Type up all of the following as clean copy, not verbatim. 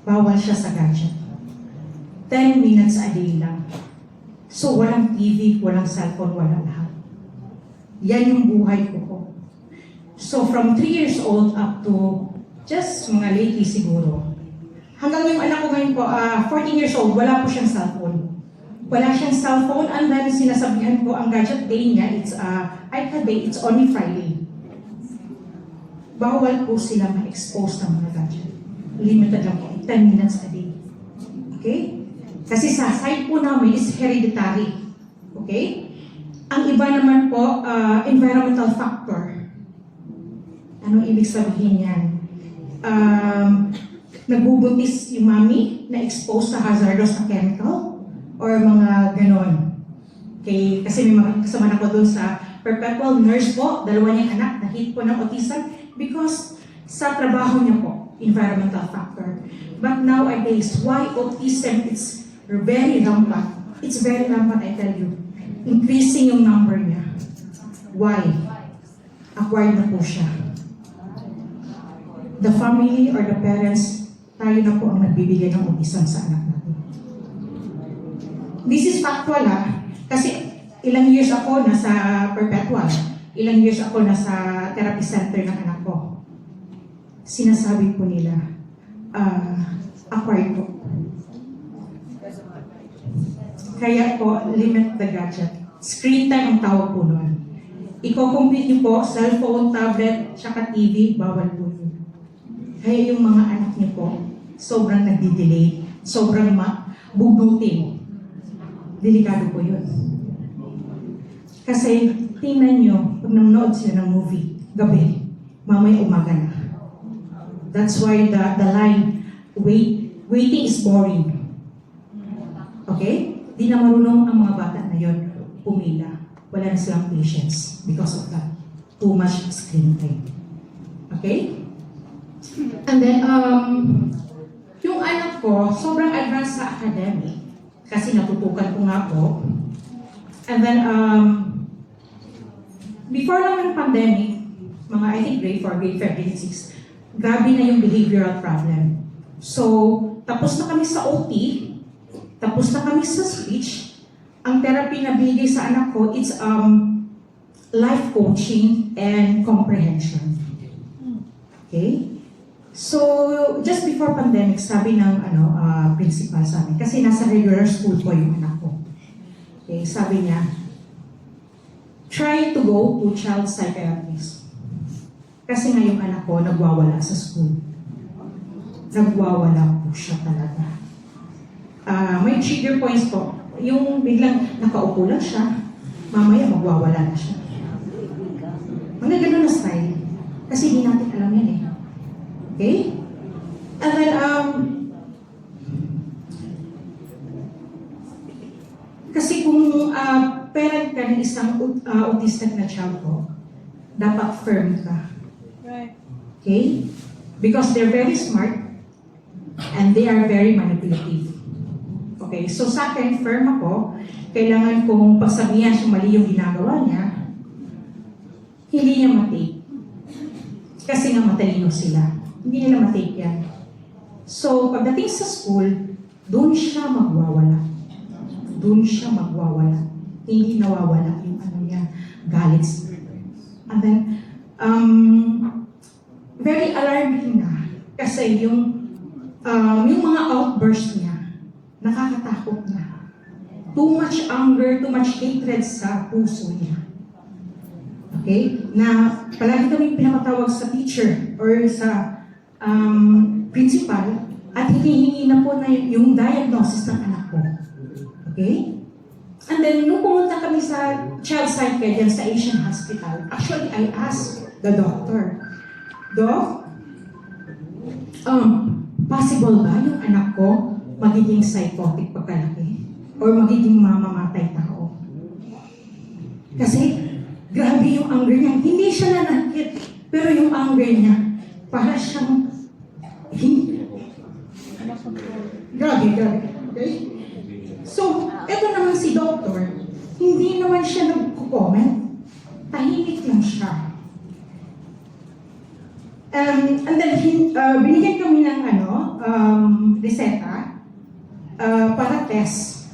bawal siya sa gadget. 10 minutes a day lang. So walang TV, walang cellphone, walang lahat. Yan yung buhay ko. So from 3 years old up to just mga lately siguro. Hanggang yung anak ko ngayon po, 14 years old, wala po siyang cellphone. Wala siyang cellphone, and then sinasabihan ko ang gadget day niya, it's iPad day, it's only Friday. Bawal po sila ma-expose ng mga gadget. Limited lang po, 10 minutes a day. Okay? Kasi sa side po namin is hereditary. Okay? Ang iba naman po, environmental factor. Anong ibig sabihin yan? Nagbubuntis yung mami na exposed sa hazardous na chemical or mga ganon. Okay? Kasi may mga kasama na ko doon sa perpetual nurse po, dalawa niyang anak na hit po ng autism because sa trabaho niya po, environmental factor. But nowadays, why autism is very rampant? It's very rampant, I tell you. Increasing yung number niya. Why? Acquired na po siya. The family or the parents, tayo na po ang nagbibigay ng autism sa anak natin. This is factual kasi ilang years ako nasa perpetual, ilang years ako nasa therapy center ng anak ko. Sinasabi po nila, acquired po. Kaya po, limit the gadget. Screen time ang tawag po nun. Iko-complete niyo po, cellphone, tablet, tsaka TV, bawal po yun. Kaya yung mga anak niyo po, sobrang nagdi-delay, sobrang bugnutin. Delikado po yun. Kasi tingnan nyo, pag nanonood sila ng movie, gabi, mamaya umaga na. That's why the line, waiting is boring. Okay? Di na marunong ang mga bata na yun pumila. Wala na silang patience because of that. Too much screen time. Okay? And then, yung anak ko, sobrang advanced sa academic. Kasi natutukan ko nga po. And then, before lang ng pandemic, mga I think grade 4, grade 5, grade 6, grabe na yung behavioral problem. So, tapos na kami sa OT, tapos na kami sa speech. Ang therapy na binigay sa anak ko, it's life coaching and comprehension. Okay? So, just before pandemic, sabi ng principal sa amin, kasi nasa regular school po yung anak ko. Okay, sabi niya, try to go to child psychiatrist. Kasi nga yung anak ko, nagwawala sa school. Nagwawala po siya talaga. May trigger points po. Yung biglang nakaupo lang siya, mamaya magwawala na siya. Mga ganun na style. Kasi hindi natin alam yan eh. Okay? And then, kasi kung parent ka ng isang autistic na child ko, dapat firm ka. Right. Okay? Because they're very smart and they are very manipulative. Okay? So sa akin, firm ako, kailangan kong pagsabihan siya mali yung ginagawa niya, hindi niya matake. Kasi nga matalino sila. Hindi nila matake yan. So, pagdating sa school, doon siya magwawala. Doon siya magwawala. Hindi nawawala yung galit. And then, very alarming na. Kasi yung mga outburst niya, nakakatakot na. Too much anger, too much hatred sa puso niya. Okay? Na palagi kami pinapatawag sa teacher or sa principal at hinihingi na po na yung diagnosis ng anak ko. Okay? And then, nung pumunta kami sa child psychiatrist sa Asian Hospital, actually, I asked the doctor, Doc, possible ba yung anak ko magiging psychotic pagkalaki? Or magiging mamamatay tao? Kasi, grabe yung anger niya. Hindi siya nanakit, pero yung anger niya, para siyang grabe. Okay? So, eto naman si Doctor, hindi naman siya nagko-comment. Tahimik lang siya. And then, binigyan kami ng reseta para test.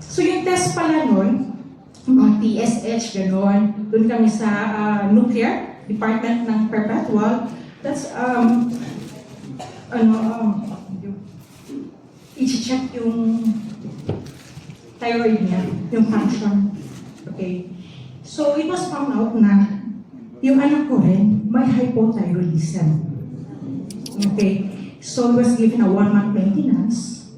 So yung test pala nun, mga TSH, gano'n, doon kami sa nuclear department ng Perpetual. That's, i-check yung thyroid niya, yung function. Okay. So it was found out na yung anak ko rin may hypothyroidism. Okay. So he was given a 1-month maintenance,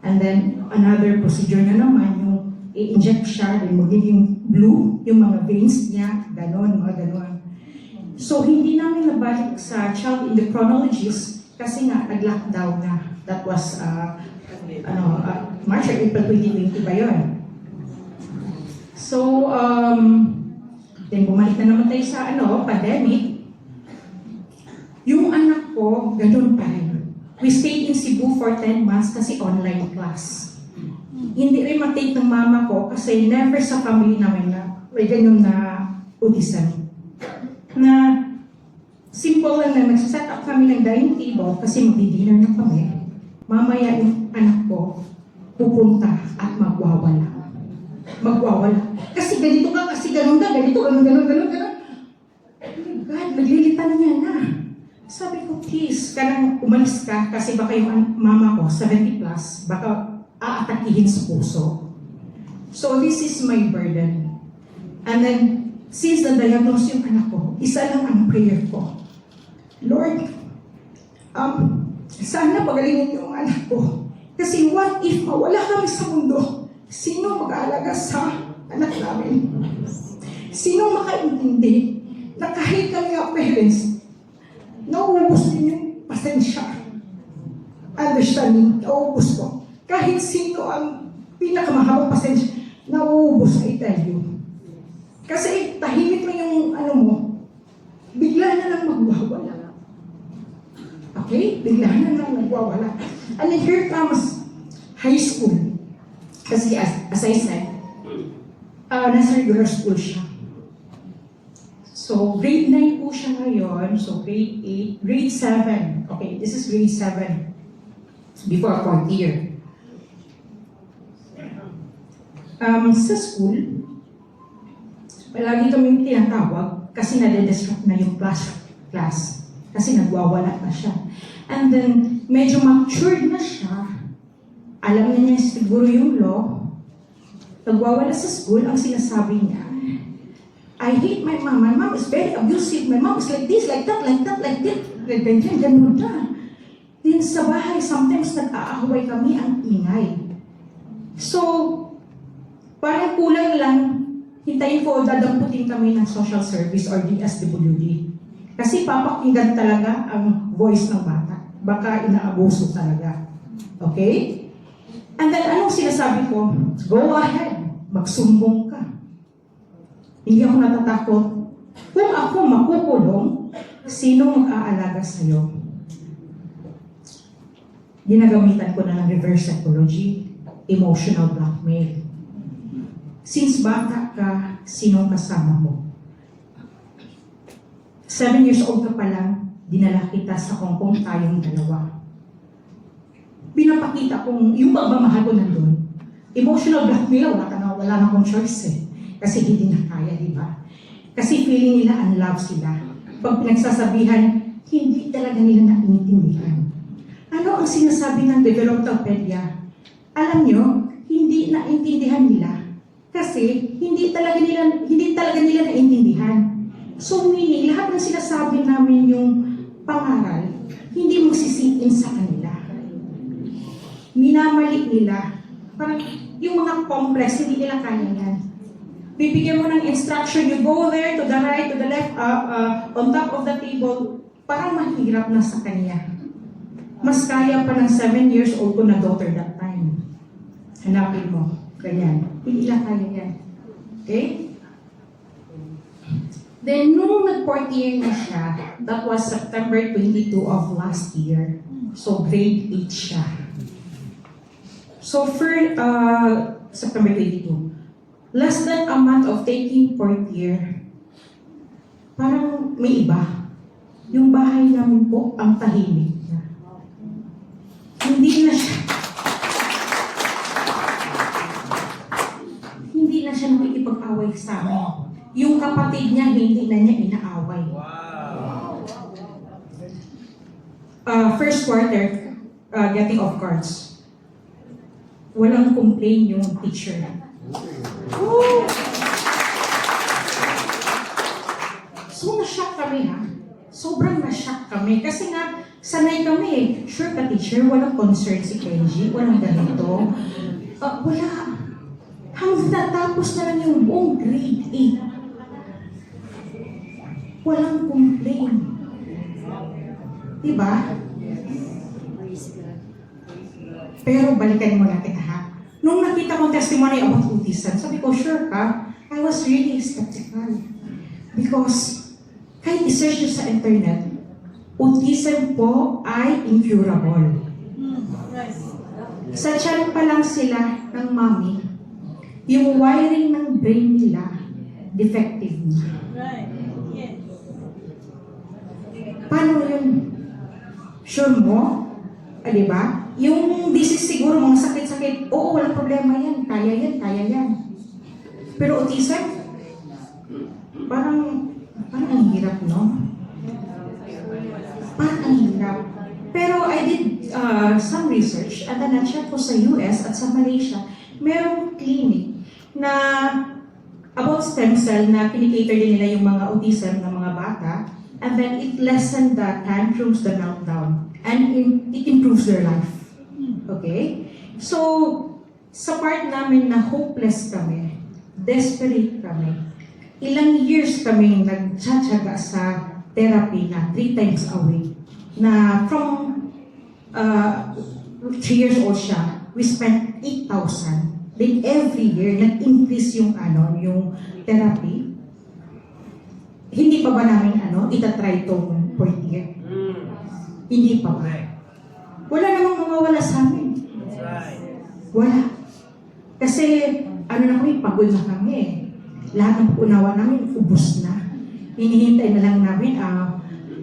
and then another procedure na naman, yung i-inject siya, then magiging blue yung mga veins niya, ganon, mga ganon. So hindi namin nabalik sa child endocrinologist kasi nga nag-lockdown na. That was March or April 2020 ba yun? So, then bumalik na naman tayo sa pandemic. Yung anak ko, ganun pa rin. We stayed in Cebu for 10 months kasi online class. Hindi rin matake ng mama ko kasi never sa family namin na may ganyan na autism. Na simple lang na nagsaset up kami ng dining table kasi magdi-dinner na kami. Mamaya yung anak ko pupunta at magwawala. Magwawala. Kasi ganito ka, kasi ganun ka, ganito, ganun. Oh my God, naglilitan niya na. Sabi ko, please, kanang umalis ka kasi baka yung mama ko, 70 plus, baka aatakihin sa puso. So this is my burden. And then, since na-diagnose yung anak ko, isa lang ang prayer ko. Lord, sana pagalingin yung anak ko. Kasi what if mawala kami sa mundo? Sino mag-aalaga sa anak namin? Sino makaintindi na kahit kami ang parents, nauubos din yung pasensya. Understanding, nauubos ko. Kahit sino ang pinakamahabang pasensya, nauubos, I tell you. Kasi tahimik lang yung mo, bigla na lang magwawala. Okay? Bigla na lang magwawala. And then here comes high school. Kasi as I said, nasa regular school siya. So, grade 9 po siya ngayon. So, grade 8, grade 7. Okay, this is grade 7. Before 4th year. Sa school, palagi kami tinatawag kasi nade-disrupt na yung class. Kasi nagwawala na siya. And then, medyo matured na siya. Alam niya siguro yung law. Nagwawala sa school, ang sinasabi niya, I hate my mom. My mom is very abusive. My mom is like this, like that, like that, like that. Ganun na. Then sa bahay, sometimes nag-aahaway kami ang ingay. So, parang kulang lang, hintayin ko, dadamputin kami ng social service or DSWD. Kasi papakinggan talaga ang voice ng bata. Baka inaabuso talaga. Okay? And then, anong sinasabi ko? Go ahead. Magsumbong ka. Hindi ako natatakot. Kung ako makukulong, sino mag-aalaga sa'yo? Ginagamitan ko na ng reverse psychology, emotional blackmail. Since bata ka, sinong kasama mo? 7 years old ka pa lang, dinala kita sa Hong Kong tayong dalawa. Pinapakita kong yung pagmamahal ko nandun. Emotional blackmail, wala na akong choice eh. Kasi hindi na kaya, di ba? Kasi feeling nila unloved sila. Pag pinagsasabihan, hindi talaga nila naiintindihan. Ano ang sinasabi ng developtopedia? Alam nyo, hindi naintindihan nila. Kasi hindi talaga nila naintindihan. So meaning, lahat ng sinasabi namin yung pangaral, hindi magsisiin sa kanila. Minamalik nila. Parang yung mga complex, hindi nila kaya yan. Bibigyan mo ng instruction, you go there, to the right, to the left, on top of the table, parang mahirap na sa kanya. Mas kaya pa ng 7 years old ko na daughter that time. Hanapin mo. Ganyan. Hindi nila kaya yan. Okay? Then, nung nag-4th year na siya, that was September 22 of last year. So, grade 8 siya. So, for September 22, less than a month of taking 4th year, parang may iba. yung bahay namin po ang tahimik na. Hindi na siya nakikipag-away sa amin. Yung kapatid niya, hindi na niya inaaway. First quarter, getting off cards. Walang complain yung teacher. Woo! So, na-shock kami ha. Sobrang na-shock kami. Kasi nga, sanay kami eh. Sure ka teacher, walang concern si Kenji, walang ganito. Wala. Hanggang natapos na lang yung buong grade 8. Walang complain. Diba? Pero balikan mo na kita ha. Nung nakita kong testimony about autism, sabi ko, sure ka? I was really skeptical. Because, kahit isearch nyo sa internet, autism po ay incurable. Sa tiyan pa lang sila ng mommy, yung wiring ng brain nila, defective na. Paano yun? Sure mo? Diba? Yung disease siguro, mga sakit-sakit, oo, walang problema yan. Kaya yan. Pero autism, parang ang hirap, no? Parang ang hirap. Pero I did some research at na-check ko sa US at sa Malaysia, merong clinic na about stem cell na kinikater din nila yung mga autism ng mga bata, and then it lessened the tantrums, the meltdown, and it improves their life. Okay? So, sa part namin na hopeless kami, desperate kami, ilang years kami nagtsatsaga sa therapy na 3 times a week. Na from 3 years old siya, we spent 8,000. Then every year, nag-increase yung therapy. Hindi pa ba namin itatry itong 4th year? Hindi pa ba? Wala namang mawawala sa amin. Wala. Kasi, na kami, pagod na kami. Lahat ng unawa namin, ubos na. Hinihintay na lang namin,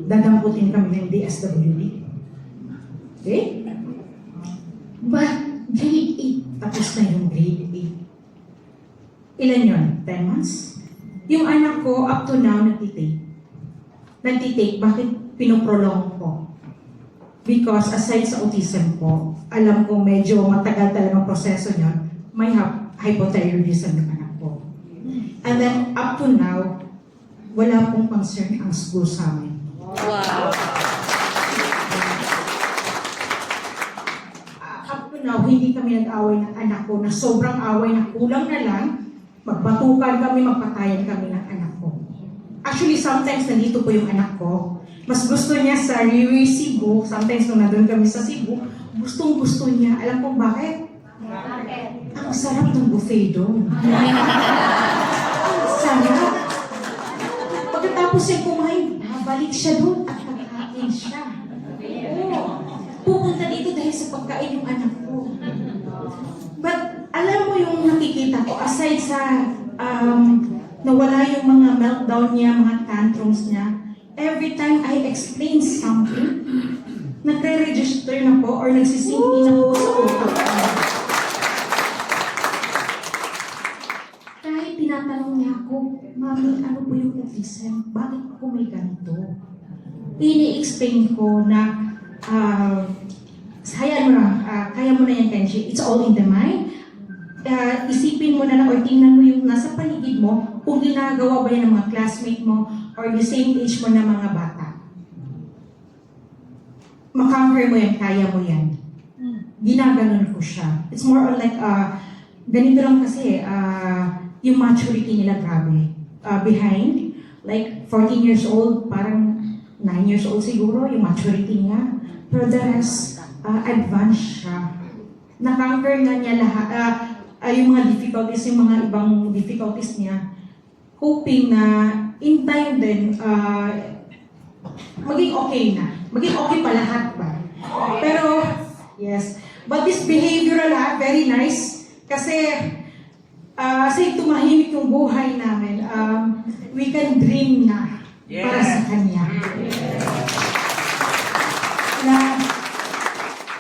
dadamputin kami ng DSWD. Okay? But, grade 8, tapos na yung grade 8. Ilan yun? 10 months? Yung anak ko, up to now, nagtitake. Bakit pinoprolong ko? Because aside sa autism ko, alam ko medyo matagal talagang proseso nyon, may hypothyroidism yung anak ko. And then, up to now, wala pong concern ang school sa amin. Wow! Up to now, hindi kami nag-away ng anak ko na sobrang away na kulang na lang, magbatukan kami, magpatayan kami ng anak ko. Actually, sometimes nandito po yung anak ko. Mas gusto niya sa Riwi, Cebu. Sometimes nung nandun kami sa Cebu, gustong-gusto niya. Alam kong bakit? Ang sarap ng buffet doon. Sarap. Pagkatapos siya kumain, balik siya doon at nagkain siya. Oo. Pupunta dito dahil sa pagkain yung anak ko. But alam mo yung nakikita ko, aside sa nawala yung mga meltdown niya, mga tantrums niya, every time I explain something, nagre-register na po or nagsisink in na po sa utak ko. Kahit tinatanong niya ako, Mami, ano po yung autism? Bakit ako may ganito? Ini-explain ko na, kaya mo na yan, Kenji. It's all in the mind. Isipin mo na lang or tingnan mo yung nasa paligid mo kung ginagawa ba yan ng mga classmate mo or the same age mo na mga bata. Makonquer mo yan, kaya mo yan. Ginaganon ko siya. It's more on like, ganito lang kasi, yung maturity nila grabe. Behind, like 14 years old, parang 9 years old siguro, yung maturity niya. Pero the rest, advanced siya. Na-conquer na niya lahat, yung mga difficulties, yung mga ibang difficulties niya, hoping na in time din, maging okay na. Maging okay pa lahat ba? Pero, yes. But this behavioral very nice. Kasi, tumahimik yung buhay namin. We can dream na para sa kanya. Na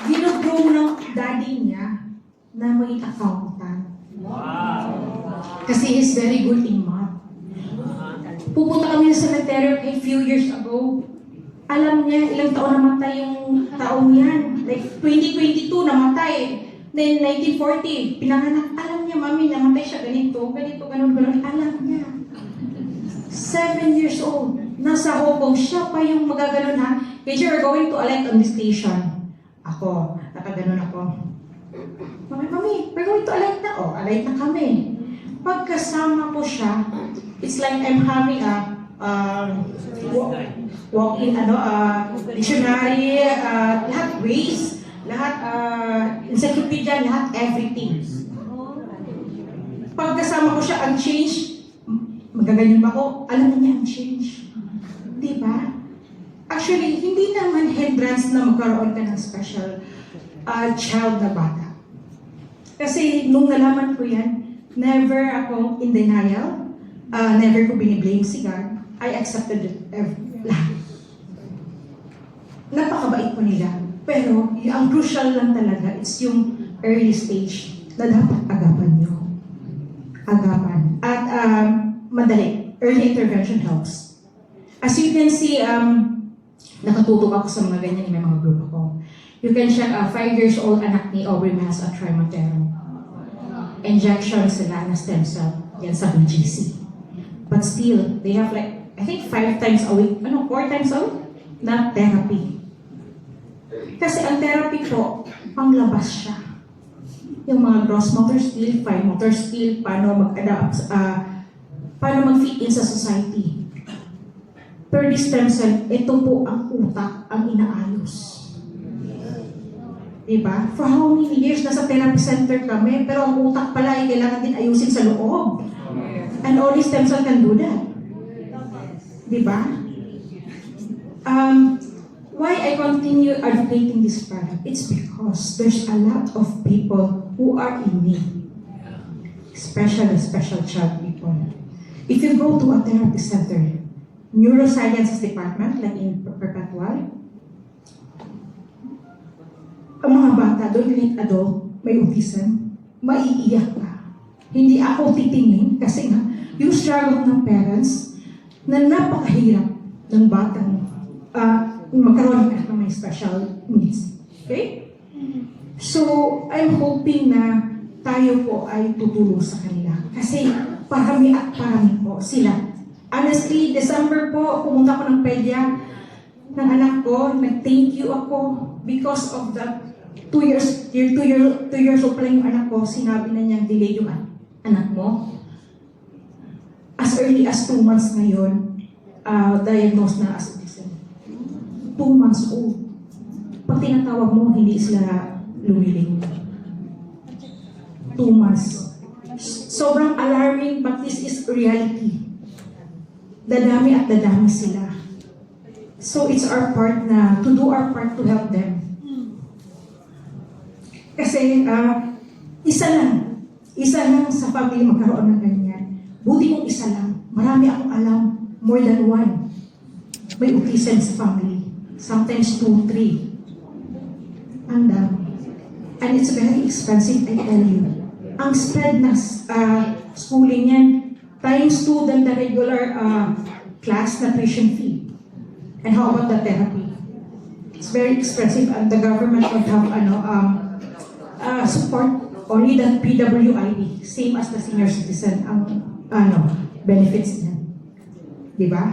ginugrow ng daddy niya na maging accountant. Kasi he's very good in math. Pupunta kami sa cemetery a few years ago. Alam niya ilang taon namatay yung taong yan. Like 2022 namatay. Then 1940, pinanganak. Alam niya, mami, namatay siya ganito, ganun. Alam niya. 7 years old. Nasa Hong Kong. Siya pa yung magaganon ha. Because you're going to alight on the station. Ako, nakaganon ako. Mami, we're going to alight na. Oh, alight na kami. Pagkasama ko siya, it's like I'm having a walk-in dictionary, lahat ways, lahat encyclopedia, lahat everything. Pagkasama ko siya, ang change, magaganyan ba ko? Alam na niya ang change. Diba? Actually, hindi naman hindrance na magkaroon ka ng special child na bata. Kasi nung nalaman ko yan, never akong in denial, never ko biniblame si God. I accepted it lahat. Napakabait ko nila. Pero ang crucial lang talaga is yung early stage na dapat agapan nyo. Agapan. At madali. Early intervention helps. As you can see, nakatutok ako sa mga ganyan, may mga group ako. You can check 5 years old anak ni Aubrey Mas at Troy Montero. Injection sila na stem cell. Yan sa BGC. But still, they have like, I think 5 times a week, 4 times a week na therapy. Kasi ang therapy ko, panglabas siya. Yung mga gross motor skill, fine motor skill, paano mag-adapt, paano mag-fit in sa society. Per stem cell, ito po ang utak ang inaayos. Diba? For how many years nasa therapy center kami, pero ang utak pala ay kailangan din ayusin sa loob. And only stem cell can do that. Diba? Why I continue advocating this product? It's because there's a lot of people who are in need. Especially special child people. If you go to a therapy center, neurosciences department, like in Perpetual, ang mga bata, doon late adult, may autism, maiiyak ka. Hindi ako titingin kasi nga, yung struggle ng parents na napakahirap ng batang magkaroon ng may special needs. Okay? So, I'm hoping na tayo po ay tutulong sa kanila. Kasi parami at parami po sila. Honestly, December po, pumunta ko ng pedya ng anak ko, nag-thank you ako because of the 2 years old pa lang yung anak ko, sinabi na niya, delay yung anak mo. As early as 2 months ngayon, diagnosed na as autism. 2 months old. Pag tinatawag mo, hindi sila lumiling. 2 months. Sobrang alarming, but this is reality. Dadami at dadami sila. So it's our part na, to do our part to help them. Kasi isa lang sa family magkaroon ng ganyan. Buti kong isa lang. Marami akong alam, more than one. May autism sa family. Sometimes 2, 3. Ang dami. And it's very expensive, I tell you. Ang spread na schooling yan, times 2 than the regular class na tuition fee. And how about the therapy? It's very expensive and the government would have support only the PWID, same as the senior citizen ang benefits niya. Di ba?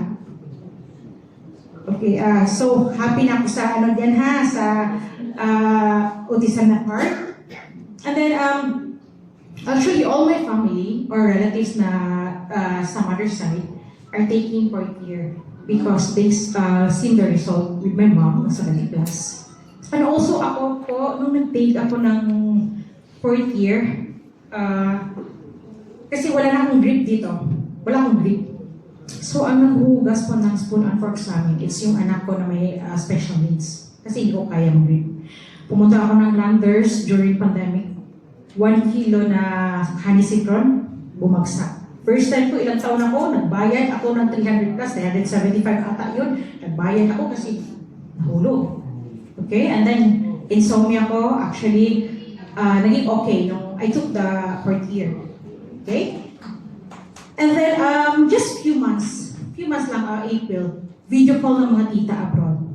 Okay, so happy na ako sa diyan sa autism na part. And then actually all my family or relatives na sa mother's side are taking 4th year because they seen the result with my mom sa 70 plus. And also ako po, nung nag-take ako ng 4th year, kasi wala na akong grip dito. Wala akong grip. So, ang naghuhugas po ng spoon and fork sa amin, it's yung anak ko na may special needs. Kasi hindi ko kaya mag-grip. Pumunta ako ng Landers during pandemic. 1 kilo na honey citron, bumagsak. First time ko, ilang taon ako, nagbayad ako ng 300 plus, 375 ata yun. Nagbayad ako kasi nahulog. Okay? And then, insomnia ko, actually, naging okay nung I took the fourth year. Okay? And then, just few months lang, April, video call ng mga tita abroad.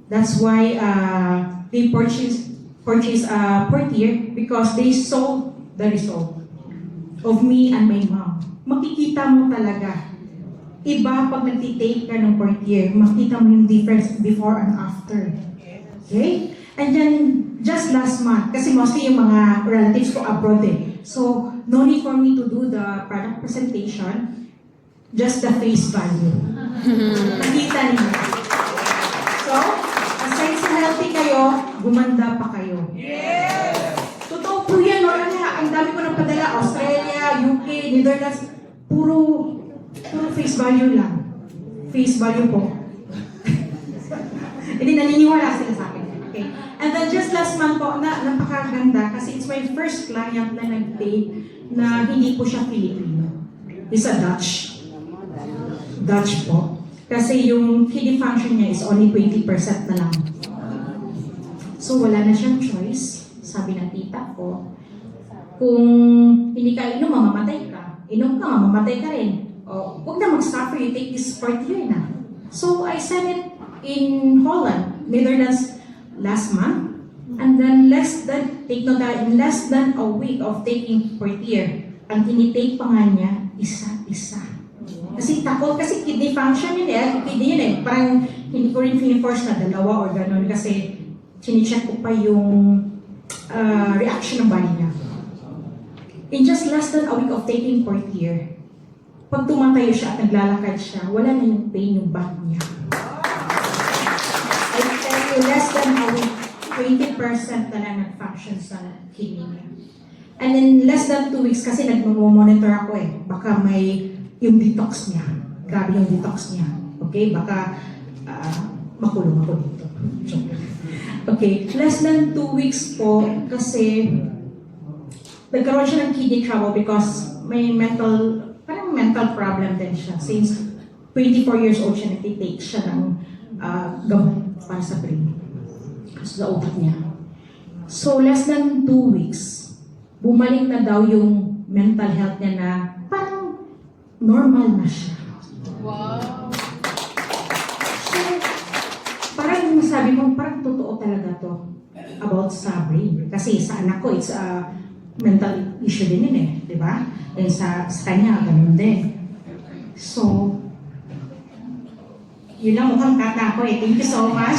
That's why they purchased fourth year because they saw the result of me and my mom. Makikita mo talaga. Iba pag nagtitake ka ng fourth year, makita mo yung difference before and after. Okay? And then, just last month, kasi mostly yung mga relatives ko abroad eh. So, no need for me to do the product presentation, just the face value. Nakita niyo. So, aside sa healthy kayo, gumanda pa kayo. Yes! Totoo po yan, no? Ang dami ko nang padala, Australia, UK, Netherlands, puro face value lang. Face value po. Hindi naniniwala sila sa akin. Okay. And then just last month po, napakaganda kasi it's my first client na nag-take na hindi po siya Filipino. He's a Dutch. Dutch po. Kasi yung kidney function niya is only 20% na lang. So wala na siyang choice. Sabi ng tita ko, kung hindi ka inom, mamamatay ka. Inom ka, mamamatay ka rin. O, huwag na mag-suffer, you take this fourth year na. So I sent it in Holland, Netherlands, last month. And then take note that in less than a week of taking fourth year, ang tinitake pa nga niya, isa-isa. Kasi takot, kasi kidney function yun eh, kidney yun eh. Parang hindi ko rin finiforce na dalawa or gano'n kasi chine-check ko pa yung reaction ng body niya. In just less than a week of taking fourth year, pag tumatayo siya at naglalakad siya, wala na yung pain yung back niya. I tell you, less than a week, 20% na lang nag-function sa kidney niya. And in less than 2 weeks, kasi nag-monitor ako eh, baka may yung detox niya. Grabe yung detox niya. Okay? Baka makulong ako dito. Okay, less than 2 weeks po kasi nagkaroon siya ng kidney trouble because may parang mental problem din siya. Since 24 years old siya, nagtitake siya ng gamot para sa brain. Sa utak niya. So, less than 2 weeks, bumalik na daw yung mental health niya na parang normal na siya. Wow! So, parang sabi mo, parang totoo talaga to about sa brain. Kasi sa anak ko, it's a mental issue din yun eh, di ba? And sa kanya, ganun din. So, yun lang mukhang kata ko eh. Thank you so much.